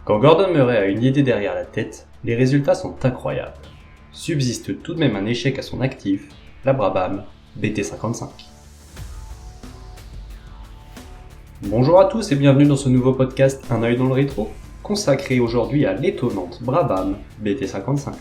Quand Gordon Murray a une idée derrière la tête, les résultats sont incroyables. Subsiste tout de même un échec à son actif, la Brabham BT55. Bonjour à tous et bienvenue dans ce nouveau podcast Un œil dans le rétro, consacré aujourd'hui à l'étonnante Brabham BT55.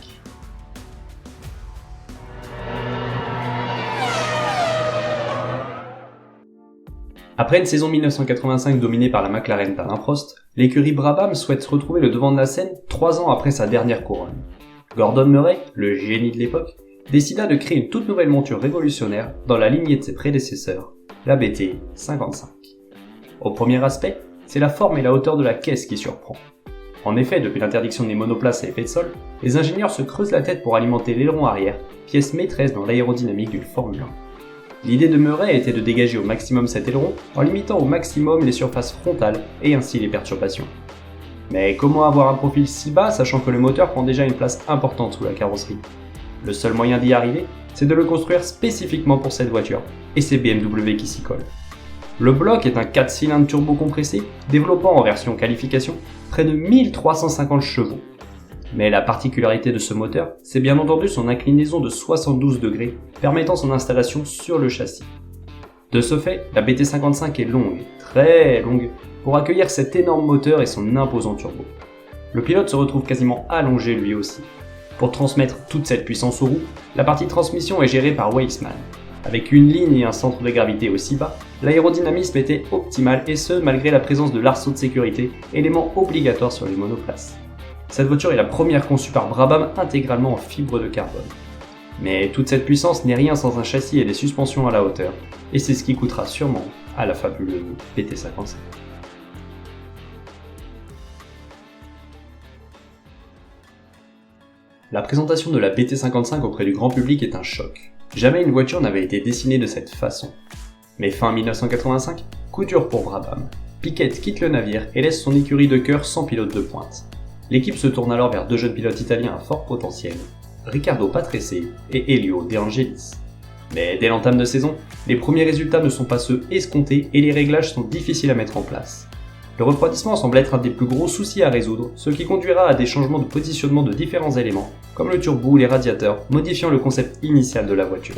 Après une saison 1985 dominée par la McLaren d'Alain Prost, l'écurie Brabham souhaite retrouver le devant de la scène 3 ans après sa dernière couronne. Gordon Murray, le génie de l'époque, décida de créer une toute nouvelle monture révolutionnaire dans la lignée de ses prédécesseurs, la BT55. Au premier aspect, c'est la forme et la hauteur de la caisse qui surprend. En effet, depuis l'interdiction des monoplaces à effet de sol, les ingénieurs se creusent la tête pour alimenter l'aileron arrière, pièce maîtresse dans l'aérodynamique d'une Formule 1. L'idée de Murray était de dégager au maximum cet aileron en limitant au maximum les surfaces frontales et ainsi les perturbations. Mais comment avoir un profil si bas sachant que le moteur prend déjà une place importante sous la carrosserie? Le seul moyen d'y arriver, c'est de le construire spécifiquement pour cette voiture, et c'est BMW qui s'y colle. Le bloc est un 4 cylindres turbo compressé, développant en version qualification près de 1350 chevaux. Mais la particularité de ce moteur, c'est bien entendu son inclinaison de 72 degrés, permettant son installation sur le châssis. De ce fait, la BT55 est longue, très longue, pour accueillir cet énorme moteur et son imposant turbo. Le pilote se retrouve quasiment allongé lui aussi. Pour transmettre toute cette puissance aux roues, la partie transmission est gérée par Weissman. Avec une ligne et un centre de gravité aussi bas, l'aérodynamisme était optimal et ce malgré la présence de l'arceau de sécurité, élément obligatoire sur les monoplaces. Cette voiture est la première conçue par Brabham intégralement en fibre de carbone. Mais toute cette puissance n'est rien sans un châssis et des suspensions à la hauteur, et c'est ce qui coûtera sûrement à la fabuleuse BT55. La présentation de la BT55 auprès du grand public est un choc. Jamais une voiture n'avait été dessinée de cette façon. Mais fin 1985, coup dur pour Brabham. Piquet quitte le navire et laisse son écurie de cœur sans pilote de pointe. L'équipe se tourne alors vers deux jeunes pilotes italiens à fort potentiel, Riccardo Patrese et Elio De Angelis. Mais dès l'entame de saison, les premiers résultats ne sont pas ceux escomptés et les réglages sont difficiles à mettre en place. Le refroidissement semble être un des plus gros soucis à résoudre, ce qui conduira à des changements de positionnement de différents éléments, comme le turbo ou les radiateurs, modifiant le concept initial de la voiture.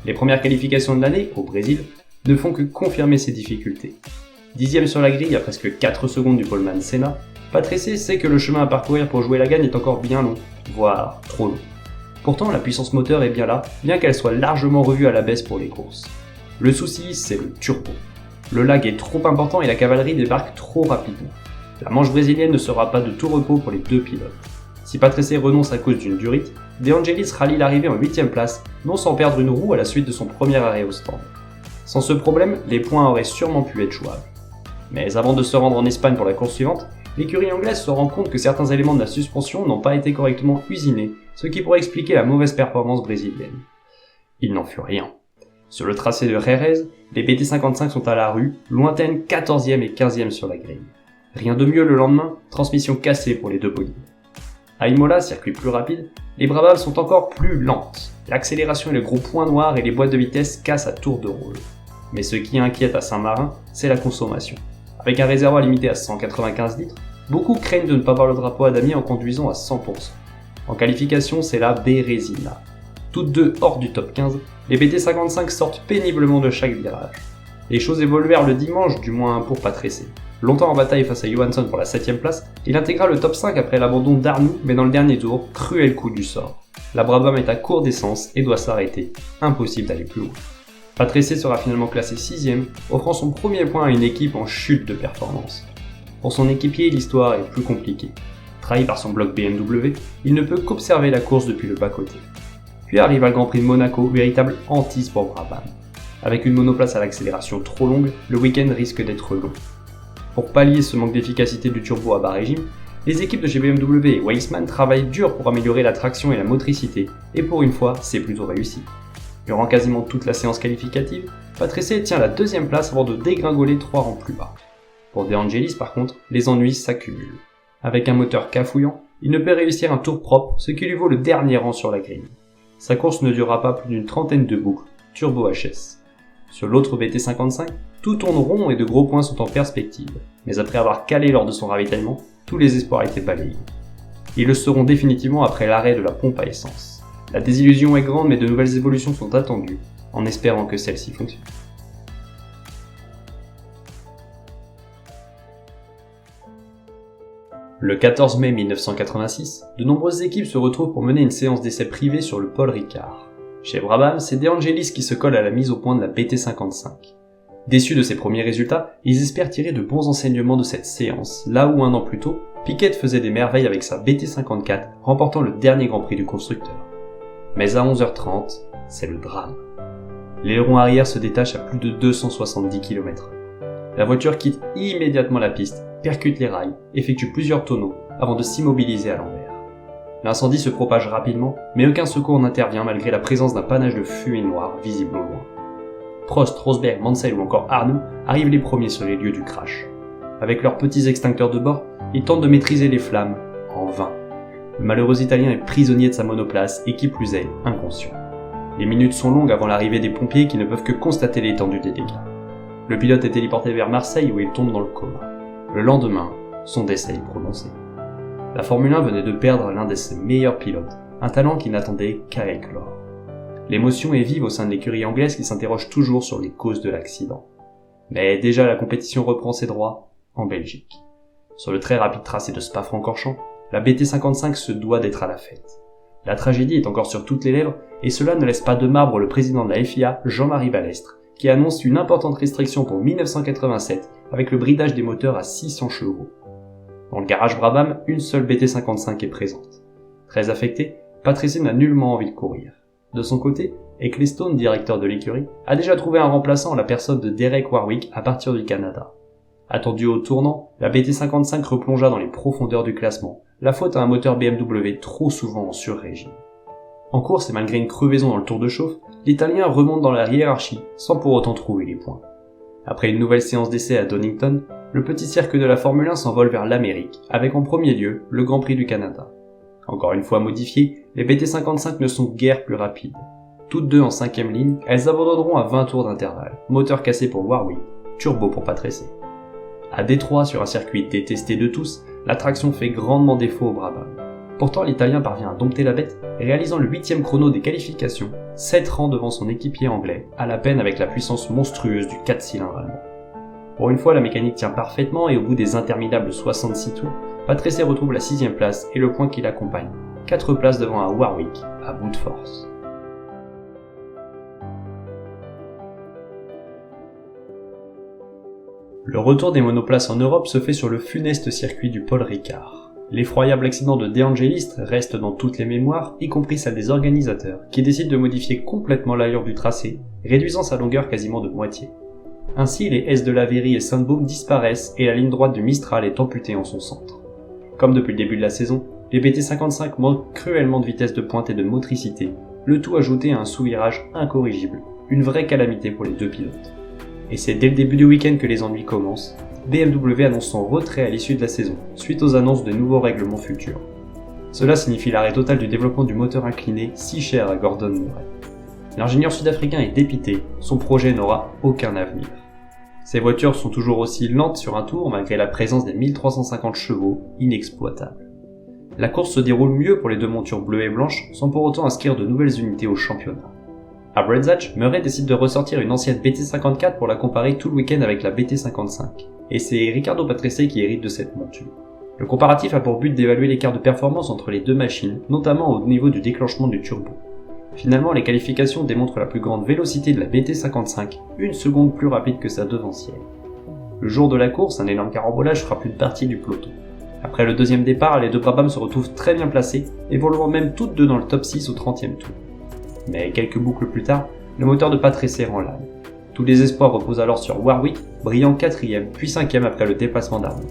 Les premières qualifications de l'année, au Brésil, ne font que confirmer ces difficultés. 10e sur la grille à presque 4 secondes du poleman Senna, Patrese sait que le chemin à parcourir pour jouer la gagne est encore bien long, voire trop long. Pourtant, la puissance moteur est bien là, bien qu'elle soit largement revue à la baisse pour les courses. Le souci, c'est le turbo. Le lag est trop important et la cavalerie débarque trop rapidement. La manche brésilienne ne sera pas de tout repos pour les deux pilotes. Si Patrese renonce à cause d'une durite, De Angelis rallie l'arrivée en 8ème place, non sans perdre une roue à la suite de son premier arrêt au stand. Sans ce problème, les points auraient sûrement pu être jouables. Mais avant de se rendre en Espagne pour la course suivante, l'écurie anglaise se rend compte que certains éléments de la suspension n'ont pas été correctement usinés, ce qui pourrait expliquer la mauvaise performance brésilienne. Il n'en fut rien. Sur le tracé de Jerez, les BT55 sont à la rue, lointaines 14e et 15e sur la grille. Rien de mieux le lendemain, transmission cassée pour les deux bolides. À Imola, circuit plus rapide, les Brabham sont encore plus lentes. L'accélération et le gros point noir et les boîtes de vitesse cassent à tour de rôle. Mais ce qui inquiète à Saint-Marin, c'est la consommation. Avec un réservoir limité à 195 litres, beaucoup craignent de ne pas voir le drapeau à damier en conduisant à 100%. En qualification, c'est la Bérésina. Toutes deux hors du top 15, les BT55 sortent péniblement de chaque virage. Les choses évoluèrent le dimanche, du moins pour Patrese. Longtemps en bataille face à Johansson pour la 7ème place, il intégra le top 5 après l'abandon d'Arnoux, mais dans le dernier tour, cruel coup du sort. La Brabham est à court d'essence et doit s'arrêter. Impossible d'aller plus loin. Patrese sera finalement classé 6ème, offrant son premier point à une équipe en chute de performance. Pour son équipier, l'histoire est plus compliquée. Trahi par son bloc BMW, il ne peut qu'observer la course depuis le bas-côté. Puis arrive le Grand Prix de Monaco, véritable hantise pour Brabham. Avec une monoplace à l'accélération trop longue, le week-end risque d'être long. Pour pallier ce manque d'efficacité du turbo à bas régime, les équipes de chez BMW et Weissman travaillent dur pour améliorer la traction et la motricité, et pour une fois, c'est plutôt réussi. Durant quasiment toute la séance qualificative, Patrese tient la 2ème place avant de dégringoler 3 rangs plus bas. Pour De Angelis par contre, les ennuis s'accumulent. Avec un moteur cafouillant, il ne peut réussir un tour propre, ce qui lui vaut le dernier rang sur la grille. Sa course ne durera pas plus d'une trentaine de boucles, turbo HS. Sur l'autre BT55, tout tourne rond et de gros points sont en perspective. Mais après avoir calé lors de son ravitaillement, tous les espoirs étaient balayés. Ils le seront définitivement après l'arrêt de la pompe à essence. La désillusion est grande, mais de nouvelles évolutions sont attendues, en espérant que celles-ci fonctionnent. Le 14 mai 1986, de nombreuses équipes se retrouvent pour mener une séance d'essai privée sur le Paul Ricard. Chez Brabham, c'est De Angelis qui se colle à la mise au point de la BT55. Déçus de ses premiers résultats, ils espèrent tirer de bons enseignements de cette séance, là où un an plus tôt, Piquet faisait des merveilles avec sa BT54, remportant le dernier Grand Prix du constructeur. Mais à 11h30, c'est le drame. L'aileron arrière se détache à plus de 270 km/h. La voiture quitte immédiatement la piste, percute les rails, effectue plusieurs tonneaux avant de s'immobiliser à l'envers. L'incendie se propage rapidement, mais aucun secours n'intervient malgré la présence d'un panache de fumée noire visible au loin. Prost, Rosberg, Mansell ou encore Arnoux arrivent les premiers sur les lieux du crash. Avec leurs petits extincteurs de bord, ils tentent de maîtriser les flammes, en vain. Le malheureux Italien est prisonnier de sa monoplace et qui plus est, inconscient. Les minutes sont longues avant l'arrivée des pompiers qui ne peuvent que constater l'étendue des dégâts. Le pilote est téléporté vers Marseille où il tombe dans le coma. Le lendemain, son décès est prononcé. La Formule 1 venait de perdre l'un de ses meilleurs pilotes, un talent qui n'attendait qu'à éclore. L'émotion est vive au sein de l'écurie anglaise qui s'interroge toujours sur les causes de l'accident. Mais déjà la compétition reprend ses droits en Belgique. Sur le très rapide tracé de Spa-Francorchamps, la BT55 se doit d'être à la fête. La tragédie est encore sur toutes les lèvres et cela ne laisse pas de marbre le président de la FIA, Jean-Marie Balestre, qui annonce une importante restriction pour 1987 avec le bridage des moteurs à 600 chevaux. Dans le garage Brabham, une seule BT55 est présente. Très affecté, Patrese n'a nullement envie de courir. De son côté, Ecclestone, directeur de l'écurie, a déjà trouvé un remplaçant en la personne de Derek Warwick à partir du Canada. Attendue au tournant, la BT55 replongea dans les profondeurs du classement, la faute à un moteur BMW trop souvent en sur-régime. En course et malgré une crevaison dans le tour de chauffe, l'Italien remonte dans la hiérarchie sans pour autant trouver les points. Après une nouvelle séance d'essai à Donington, le petit cirque de la Formule 1 s'envole vers l'Amérique, avec en premier lieu le Grand Prix du Canada. Encore une fois modifiées, les BT55 ne sont guère plus rapides. Toutes deux en 5ème ligne, elles abandonneront à 20 tours d'intervalle, moteur cassé pour Warwick, turbo pour Patrese. À Détroit, sur un circuit détesté de tous, la traction fait grandement défaut au Brabham. Pourtant, l'Italien parvient à dompter la bête, réalisant le 8ème chrono des qualifications, 7 rangs devant son équipier anglais, à la peine avec la puissance monstrueuse du 4 cylindres allemand. Pour une fois, la mécanique tient parfaitement et au bout des interminables 66 tours, Patrese retrouve la 6ème place et le point qui l'accompagne, 4 places devant un Warwick, à bout de force. Le retour des monoplaces en Europe se fait sur le funeste circuit du Paul Ricard. L'effroyable accident de De Angelis reste dans toutes les mémoires, y compris celle des organisateurs, qui décident de modifier complètement l'allure du tracé, réduisant sa longueur quasiment de moitié. Ainsi, les S de Lavery et Sandboom disparaissent et la ligne droite du Mistral est amputée en son centre. Comme depuis le début de la saison, les BT55 manquent cruellement de vitesse de pointe et de motricité, le tout ajouté à un sous-virage incorrigible, une vraie calamité pour les deux pilotes. Et c'est dès le début du week-end que les ennuis commencent. BMW annonce son retrait à l'issue de la saison, suite aux annonces de nouveaux règlements futurs. Cela signifie l'arrêt total du développement du moteur incliné si cher à Gordon Murray. L'ingénieur sud-africain est dépité, son projet n'aura aucun avenir. Ces voitures sont toujours aussi lentes sur un tour malgré la présence des 1350 chevaux inexploitables. La course se déroule mieux pour les deux montures bleues et blanches sans pour autant inscrire de nouvelles unités au championnat. À Brands Hatch, Murray décide de ressortir une ancienne BT54 pour la comparer tout le week-end avec la BT55, et c'est Riccardo Patrese qui hérite de cette monture. Le comparatif a pour but d'évaluer l'écart de performance entre les deux machines, notamment au niveau du déclenchement du turbo. Finalement, les qualifications démontrent la plus grande vélocité de la BT55, une seconde plus rapide que sa devancière. Le jour de la course, un énorme carambolage fera plus de partie du peloton. Après le deuxième départ, les deux Brabham se retrouvent très bien placés, évoluant même toutes deux dans le top 6 au 30e tour. Mais quelques boucles plus tard, le moteur de Patrese rend l'âme. Tous les espoirs reposent alors sur Warwick, brillant 4ème puis 5ème après le dépassement d'Arnoux.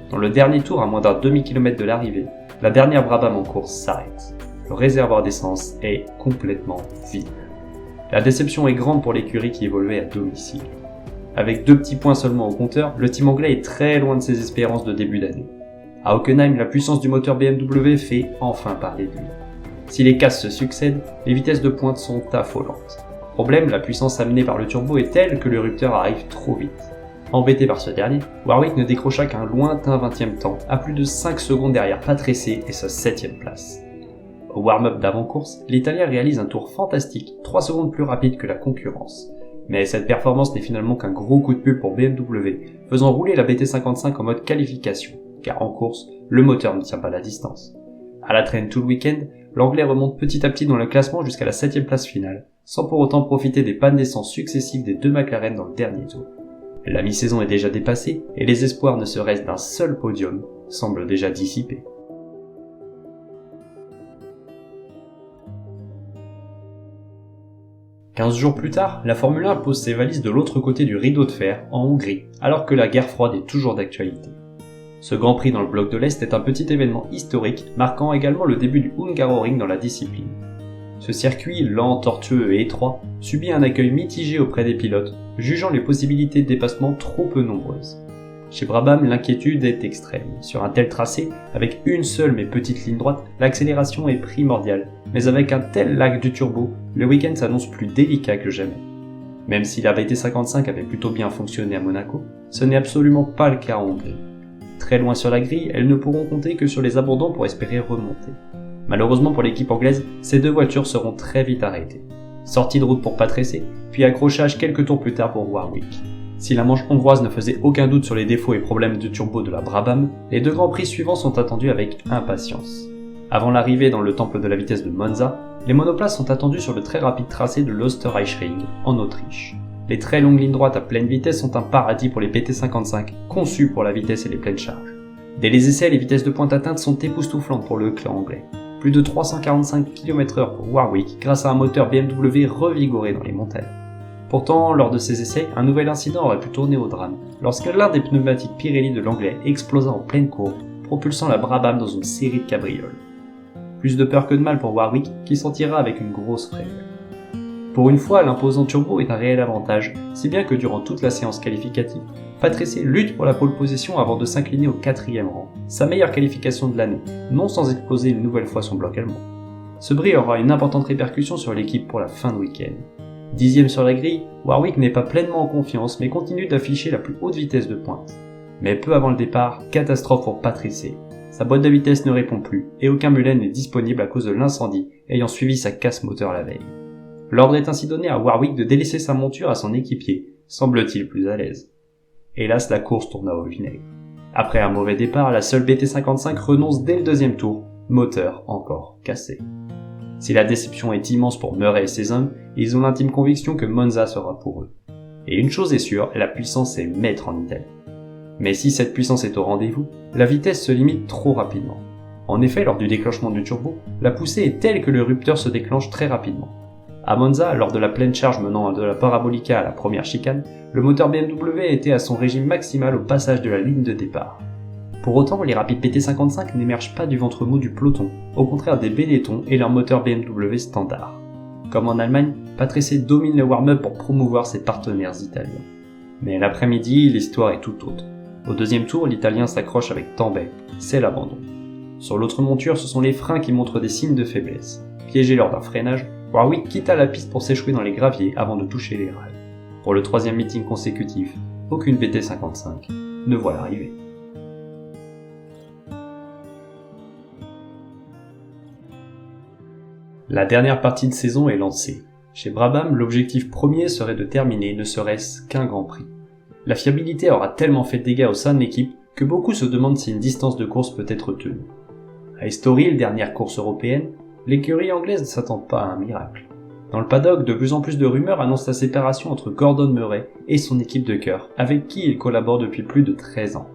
Dans le dernier tour, à moins d'un demi-kilomètre de l'arrivée, la dernière Brabham en course s'arrête. Le réservoir d'essence est complètement vide. La déception est grande pour l'écurie qui évoluait à domicile. Avec 2 petits points seulement au compteur, le team anglais est très loin de ses espérances de début d'année. À Hockenheim, la puissance du moteur BMW fait enfin parler de lui. Si les casses se succèdent, les vitesses de pointe sont affolantes. Problème, la puissance amenée par le turbo est telle que le rupteur arrive trop vite. Embêté par ce dernier, Warwick ne décrocha qu'un lointain 20e temps, à plus de 5 secondes derrière Patrese et sa 7e place. Au warm-up d'avant-course, l'Italien réalise un tour fantastique, 3 secondes plus rapide que la concurrence. Mais cette performance n'est finalement qu'un gros coup de pub pour BMW, faisant rouler la BT55 en mode qualification, car en course, le moteur ne tient pas la distance. À la traîne tout le week-end, l'Anglais remonte petit à petit dans le classement jusqu'à la 7e place finale, sans pour autant profiter des pannes d'essence successives des deux McLaren dans le dernier tour. La mi-saison est déjà dépassée, et les espoirs ne serait-ce d'un seul podium semblent déjà dissipés. « 15 jours plus tard, la Formule 1 pose ses valises de l'autre côté du rideau de fer, en Hongrie, alors que la guerre froide est toujours d'actualité. Ce Grand Prix dans le bloc de l'Est est un petit événement historique, marquant également le début du Hungaroring dans la discipline. Ce circuit, lent, tortueux et étroit, subit un accueil mitigé auprès des pilotes, jugeant les possibilités de dépassement trop peu nombreuses. Chez Brabham, l'inquiétude est extrême. Sur un tel tracé, avec une seule mais petite ligne droite, l'accélération est primordiale, mais avec un tel lag du turbo, le week-end s'annonce plus délicat que jamais. Même si la BT55 avait plutôt bien fonctionné à Monaco, ce n'est absolument pas le cas en Hongrie. Très loin sur la grille, elles ne pourront compter que sur les abandons pour espérer remonter. Malheureusement pour l'équipe anglaise, ces deux voitures seront très vite arrêtées. Sortie de route pour Patrese, puis accrochage quelques tours plus tard pour Warwick. Si la manche hongroise ne faisait aucun doute sur les défauts et problèmes de turbo de la Brabham, les deux grands prix suivants sont attendus avec impatience. Avant l'arrivée dans le temple de la vitesse de Monza, les monoplaces sont attendus sur le très rapide tracé de l'Österreichring, en Autriche. Les très longues lignes droites à pleine vitesse sont un paradis pour les BT55, conçus pour la vitesse et les pleines charges. Dès les essais, les vitesses de pointe atteintes sont époustouflantes pour le clan anglais. Plus de 345 km/h pour Warwick grâce à un moteur BMW revigoré dans les montagnes. Pourtant, lors de ces essais, un nouvel incident aurait pu tourner au drame, lorsque l'un des pneumatiques Pirelli de l'anglais explosa en pleine courbe, propulsant la Brabham dans une série de cabrioles. Plus de peur que de mal pour Warwick, qui s'en tirera avec une grosse frayeur. Pour une fois, l'imposant turbo est un réel avantage, si bien que durant toute la séance qualificative, Patrese lutte pour la pole position avant de s'incliner au 4e rang, sa meilleure qualification de l'année, non sans exploser une nouvelle fois son bloc allemand. Ce bris aura une importante répercussion sur l'équipe pour la fin de week-end. 10e sur la grille, Warwick n'est pas pleinement en confiance mais continue d'afficher la plus haute vitesse de pointe. Mais peu avant le départ, catastrophe pour Patrese. Sa boîte de vitesse ne répond plus et aucun mulet n'est disponible à cause de l'incendie ayant suivi sa casse moteur la veille. L'ordre est ainsi donné à Warwick de délaisser sa monture à son équipier, semble-t-il plus à l'aise. Hélas, la course tourna au vinaigre. Après un mauvais départ, la seule BT55 renonce dès le deuxième tour, moteur encore cassé. Si la déception est immense pour Murray et ses hommes, ils ont l'intime conviction que Monza sera pour eux. Et une chose est sûre, la puissance est maître en Italie. Mais si cette puissance est au rendez-vous, la vitesse se limite trop rapidement. En effet, lors du déclenchement du turbo, la poussée est telle que le rupteur se déclenche très rapidement. À Monza, lors de la pleine charge menant de la Parabolica à la première chicane, le moteur BMW était à son régime maximal au passage de la ligne de départ. Pour autant, les rapides BT55 n'émergent pas du ventre mou du peloton, au contraire des Benetton et leur moteur BMW standard. Comme en Allemagne, Patrese domine le warm-up pour promouvoir ses partenaires italiens. Mais l'après-midi, l'histoire est tout autre. Au deuxième tour, l'Italien s'accroche avec Tambay, c'est l'abandon. Sur l'autre monture, ce sont les freins qui montrent des signes de faiblesse. Piégé lors d'un freinage, Warwick quitta la piste pour s'échouer dans les graviers avant de toucher les rails. Pour le troisième meeting consécutif, aucune BT55 ne voit l'arrivée. La dernière partie de saison est lancée. Chez Brabham, l'objectif premier serait de terminer ne serait-ce qu'un Grand Prix. La fiabilité aura tellement fait de dégâts au sein de l'équipe que beaucoup se demandent si une distance de course peut être tenue. À Estoril, dernière course européenne, l'écurie anglaise ne s'attend pas à un miracle. Dans le paddock, de plus en plus de rumeurs annoncent la séparation entre Gordon Murray et son équipe de cœur, avec qui il collabore depuis plus de 13 ans.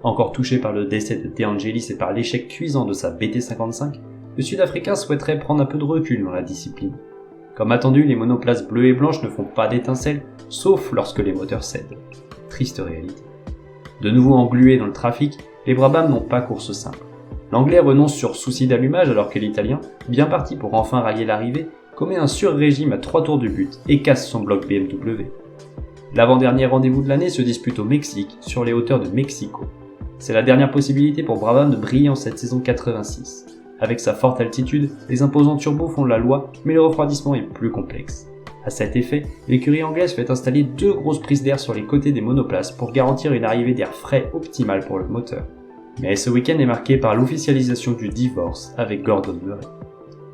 Encore touché par le décès de De Angelis et par l'échec cuisant de sa BT55, le Sud-Africain souhaiterait prendre un peu de recul dans la discipline. Comme attendu, les monoplaces bleues et blanches ne font pas d'étincelles, sauf lorsque les moteurs cèdent. Triste réalité. De nouveau englués dans le trafic, les Brabham n'ont pas course simple. L'Anglais renonce sur souci d'allumage alors que l'Italien, bien parti pour enfin rallier l'arrivée, commet un sur-régime à 3 tours du but et casse son bloc BMW. L'avant-dernier rendez-vous de l'année se dispute au Mexique, sur les hauteurs de Mexico. C'est la dernière possibilité pour Brabham de briller en cette saison 86. Avec sa forte altitude, les imposants turbos font la loi, mais le refroidissement est plus complexe. À cet effet, l'écurie anglaise fait installer 2 grosses prises d'air sur les côtés des monoplaces pour garantir une arrivée d'air frais optimale pour le moteur. Mais ce week-end est marqué par l'officialisation du divorce avec Gordon Murray.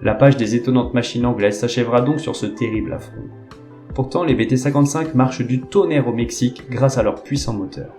La page des étonnantes machines anglaises s'achèvera donc sur ce terrible affront. Pourtant, les BT55 marchent du tonnerre au Mexique grâce à leur puissant moteur.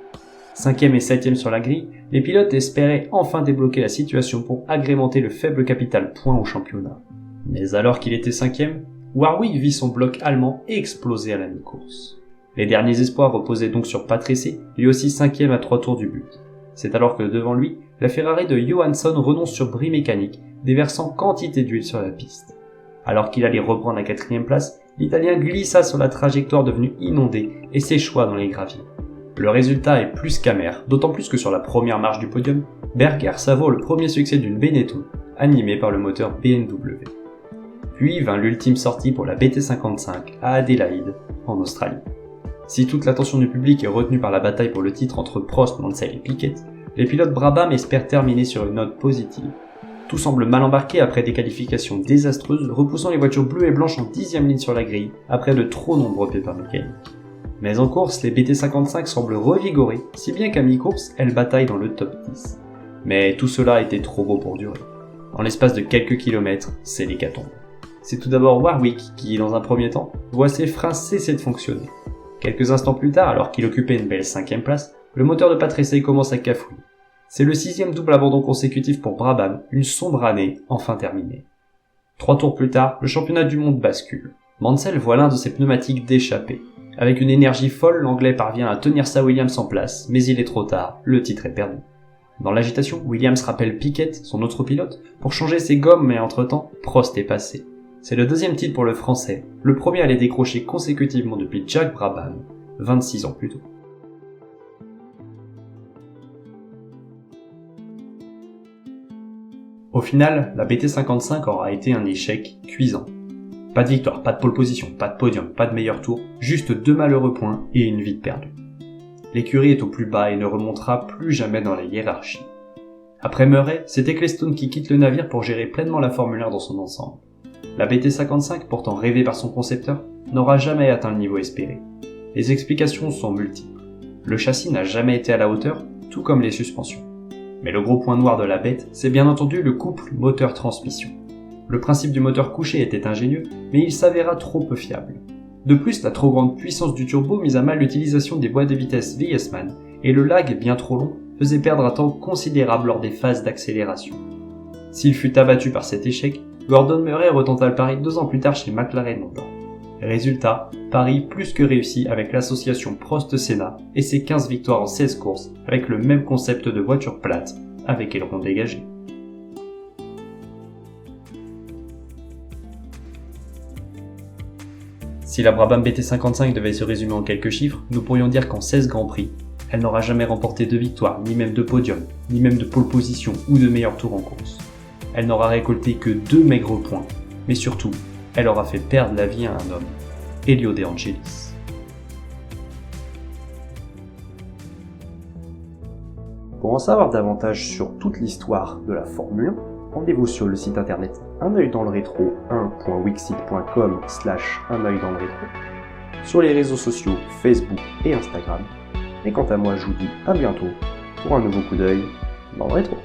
5e et 7e sur la grille, les pilotes espéraient enfin débloquer la situation pour agrémenter le faible capital points au championnat. Mais alors qu'il était 5e, Warwick vit son bloc allemand exploser à la mi-course. Les derniers espoirs reposaient donc sur Patrese, lui aussi 5e à 3 tours du but. C'est alors que devant lui, la Ferrari de Johansson renonce sur bris mécanique, déversant quantité d'huile sur la piste. Alors qu'il allait reprendre la 4e place, l'Italien glissa sur la trajectoire devenue inondée et s'échoua dans les graviers. Le résultat est plus qu'amer, d'autant plus que sur la première marche du podium, Berger savoure le premier succès d'une Benetton, animée par le moteur BMW. Puis vint l'ultime sortie pour la BT55 à Adélaïde, en Australie. Si toute l'attention du public est retenue par la bataille pour le titre entre Prost, Mansell et Piquet, les pilotes Brabham espèrent terminer sur une note positive. Tout semble mal embarqué après des qualifications désastreuses, repoussant les voitures bleues et blanches en 10e ligne sur la grille, après de trop nombreux pépins mécaniques. Mais en course, les BT55 semblent revigorées, si bien qu'à mi-course, elles bataillent dans le top 10. Mais tout cela était trop beau pour durer. En l'espace de quelques kilomètres, c'est l'hécatombe. C'est tout d'abord Warwick qui, dans un premier temps, voit ses freins cesser de fonctionner. Quelques instants plus tard, alors qu'il occupait une belle 5e place, le moteur de Patrese commence à cafouiller. C'est le 6e double abandon consécutif pour Brabham, une sombre année enfin terminée. 3 tours plus tard, le championnat du monde bascule. Mansell voit l'un de ses pneumatiques d'échapper. Avec une énergie folle, l'Anglais parvient à tenir sa Williams en place, mais il est trop tard, le titre est perdu. Dans l'agitation, Williams rappelle Piquet, son autre pilote, pour changer ses gommes, mais entre-temps, Prost est passé. C'est le 2e titre pour le Français, le premier à les décrocher consécutivement depuis Jack Brabham, 26 ans plus tôt. Au final, la BT55 aura été un échec cuisant. Pas de victoire, pas de pole position, pas de podium, pas de meilleur tour, juste 2 malheureux points et une vie perdue. L'écurie est au plus bas et ne remontera plus jamais dans la hiérarchie. Après Murray, c'est Ecclestone qui quitte le navire pour gérer pleinement la Formule 1 dans son ensemble. La BT55, pourtant rêvée par son concepteur, n'aura jamais atteint le niveau espéré. Les explications sont multiples. Le châssis n'a jamais été à la hauteur, tout comme les suspensions. Mais le gros point noir de la bête, c'est bien entendu le couple moteur-transmission. Le principe du moteur couché était ingénieux, mais il s'avéra trop peu fiable. De plus, la trop grande puissance du turbo mise à mal l'utilisation des boîtes de vitesse Weissman et le lag bien trop long faisait perdre un temps considérable lors des phases d'accélération. S'il fut abattu par cet échec, Gordon Murray retenta le pari 2 ans plus tard chez McLaren Honda. Résultat, pari plus que réussi avec l'association Prost-Senna et ses 15 victoires en 16 courses avec le même concept de voiture plate avec aileron dégagé. Si la Brabham BT55 devait se résumer en quelques chiffres, nous pourrions dire qu'en 16 Grands Prix, elle n'aura jamais remporté de victoire, ni même de podium, ni même de pole position ou de meilleur tour en course. Elle n'aura récolté que 2 maigres points, mais surtout, elle aura fait perdre la vie à un homme, Elio De Angelis. Pour en savoir davantage sur toute l'histoire de la Formule 1, rendez-vous sur le site internet Un œil dans le rétro 1.wixsite.com/un œil dans le rétro, sur les réseaux sociaux Facebook et Instagram. Et quant à moi, je vous dis à bientôt pour un nouveau coup d'œil dans le rétro.